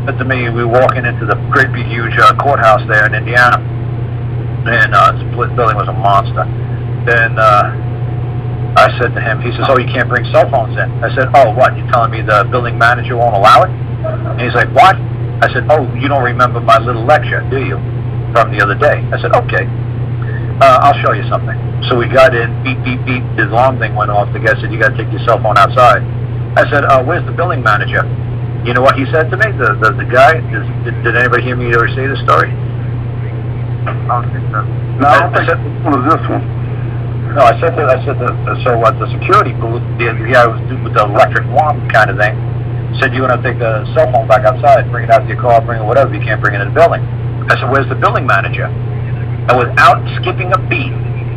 said to me, we were walking into the great big huge courthouse there in Indiana, and this building was a monster. Then I said to him, he says, oh, you can't bring cell phones in. I said, oh, what, you're telling me the building manager won't allow it? And he's like, what? I said, oh, you don't remember my little lecture, do you, from the other day? I said, okay, I'll show you something. So we got in, beep, beep, beep, the alarm thing went off. The guy said, you got to take your cell phone outside. I said, where's the building manager? You know what he said to me, the guy? Did anybody hear me ever say this story? I don't think so. No, I don't think it was this one. No, I said so what, the security booth, the guy was with the electric wand kind of thing, said, you're going to take the cell phone back outside, bring it out to your car, bring it whatever, you can't bring it in the building. I said, where's the building manager? And without skipping a beat,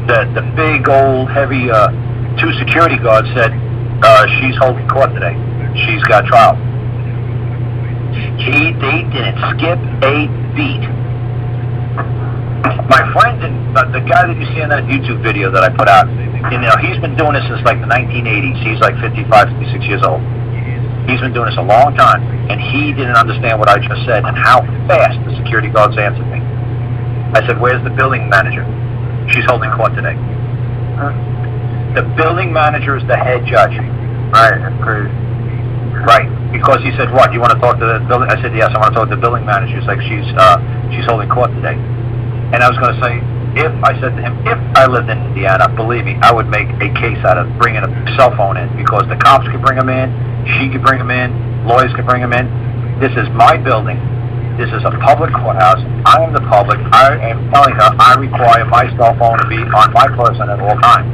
the big old heavy two security guards said, she's holding court today. She's got trial. They didn't skip a beat. My friend, the guy that you see in that YouTube video that I put out, he's been doing this since like the 1980s. He's like 55, 56 years old. He's been doing this a long time, and he didn't understand what I just said and how fast the security guards answered me. I said, where's the building manager? She's holding court today. The building manager is the head judge. Right, that's crazy. Right, because he said, what, you want to talk to the building? I said, yes, I want to talk to the building manager. He's like, she's holding court today. And I was going to say, I said to him, if I lived in Indiana, believe me, I would make a case out of bringing a cell phone in, because the cops could bring them in, she could bring them in, lawyers could bring them in. This is my building. This is a public courthouse. I am the public. I am telling her I require my cell phone to be on my person at all times.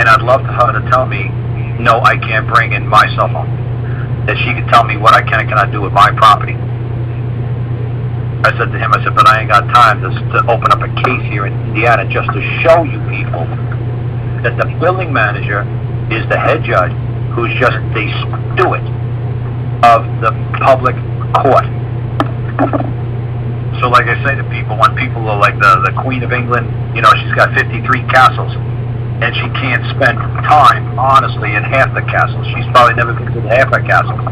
And I'd love for her to tell me, no, I can't bring in my cell phone. That she could tell me what I can and cannot do with my property. I said to him, but I ain't got time to open up a case here in Indiana just to show you people that the building manager is the head judge who's just the steward of the public court. So like I say to people, when people are like the Queen of England, she's got 53 castles, and she can't spend time, honestly, in half the castles. She's probably never visited half her castles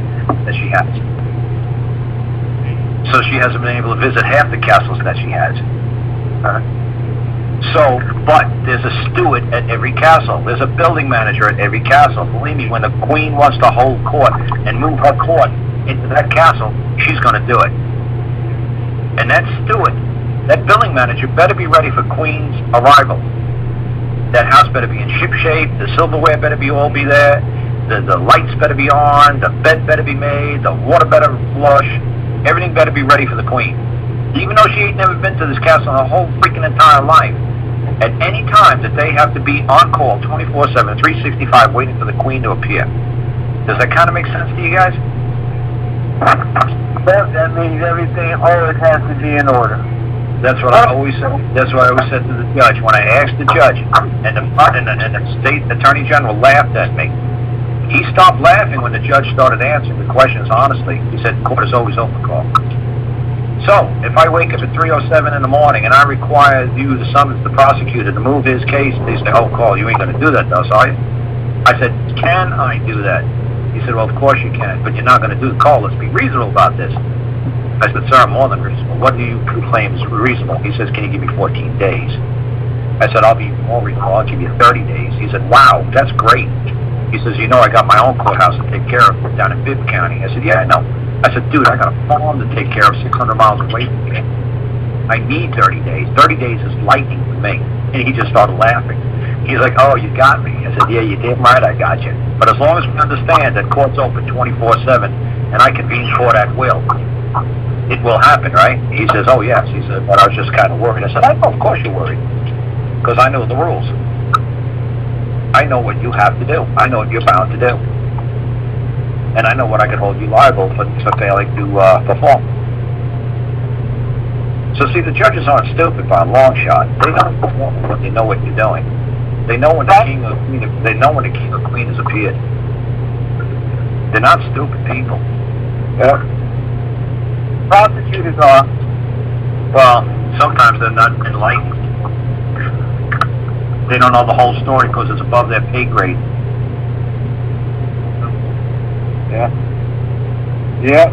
that she has. So she hasn't been able to visit half the castles that she has. But there's a steward at every castle. There's a building manager at every castle. Believe me, when the Queen wants to hold court and move her court into that castle, she's going to do it. And that steward, that building manager, better be ready for Queen's arrival. That house better be in ship shape. The silverware better all be there. The lights better be on. The bed better be made. The water better flush. Everything better be ready for the Queen. Even though she ain't never been to this castle in her whole freaking entire life, at any time that they have to be on call 24/7, 365, waiting for the Queen to appear. Does that kind of make sense to you guys? That means everything always has to be in order. That's what I always said. That's what I always said to the judge. When I asked the judge, and the state attorney general laughed at me. He stopped laughing when the judge started answering the questions honestly. He said, court is always open, Karl. So, if I wake up at 3:07 in the morning and I require you to summons the prosecutor to move his case, they say, oh, Karl, you ain't going to do that, though, are you? I said, can I do that? He said, well, of course you can, but you're not going to do it. Karl, let's be reasonable about this. I said, sir, I'm more than reasonable. What do you claim is reasonable? He says, can you give me 14 days? I said, I'll be more reasonable. I'll give you 30 days. He said, wow, that's great. He says, I got my own courthouse to take care of down in Bibb County. I said, yeah, I know. I said, dude, I got a farm to take care of 600 miles away from me. I need 30 days. 30 days is lightning for me. And he just started laughing. He's like, oh, you got me. I said, yeah, you damn right I got you. But as long as we understand that court's open 24/7 and I convene court at will, it will happen, right? He says, oh, yes. He said, but I was just kind of worried. I said, I know, of course you're worried. Because I know the rules. I know what you have to do. I know what you're bound to do. And I know what I could hold you liable for failing to perform. So see, the judges aren't stupid by a long shot. They don't perform when they know what you're doing. They know when the king or queen, they know when the king or queen has appeared. They're not stupid people. Yeah. Prosecutors are. Well, sometimes they're not enlightened. They don't know the whole story because it's above their pay grade. Yeah. Yeah.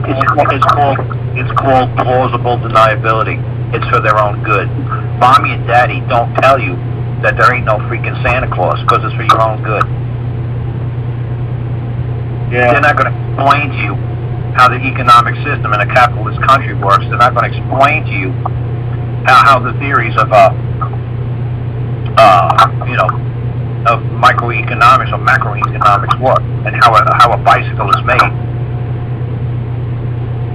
It's called plausible deniability. It's for their own good. Mommy and daddy don't tell you that there ain't no freaking Santa Claus because it's for your own good. Yeah. They're not going to explain to you how the economic system in a capitalist country works. They're not going to explain to you how the theories of of microeconomics or macroeconomics work and how a bicycle is made.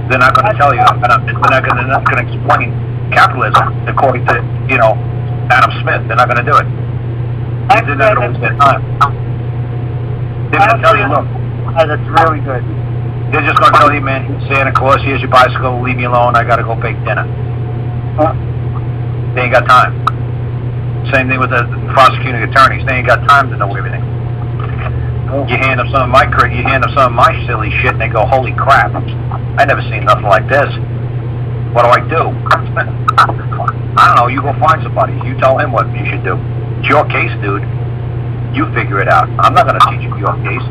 They're not going to tell you. They're not going to explain capitalism according to Adam Smith. They're not going to do it. They're not going to waste their time. They're going to tell you, look. That's really good. They're just going to tell you, man, Santa Claus, here's your bicycle, leave me alone, I got to go bake dinner. They ain't got time. Same thing with the prosecuting attorneys. They ain't got time to know everything. You hand them some of my silly shit, and they go, "Holy crap! I never seen nothing like this. What do? I don't know. You go find somebody. You tell him what you should do. It's your case, dude. You figure it out. I'm not going to teach you your case.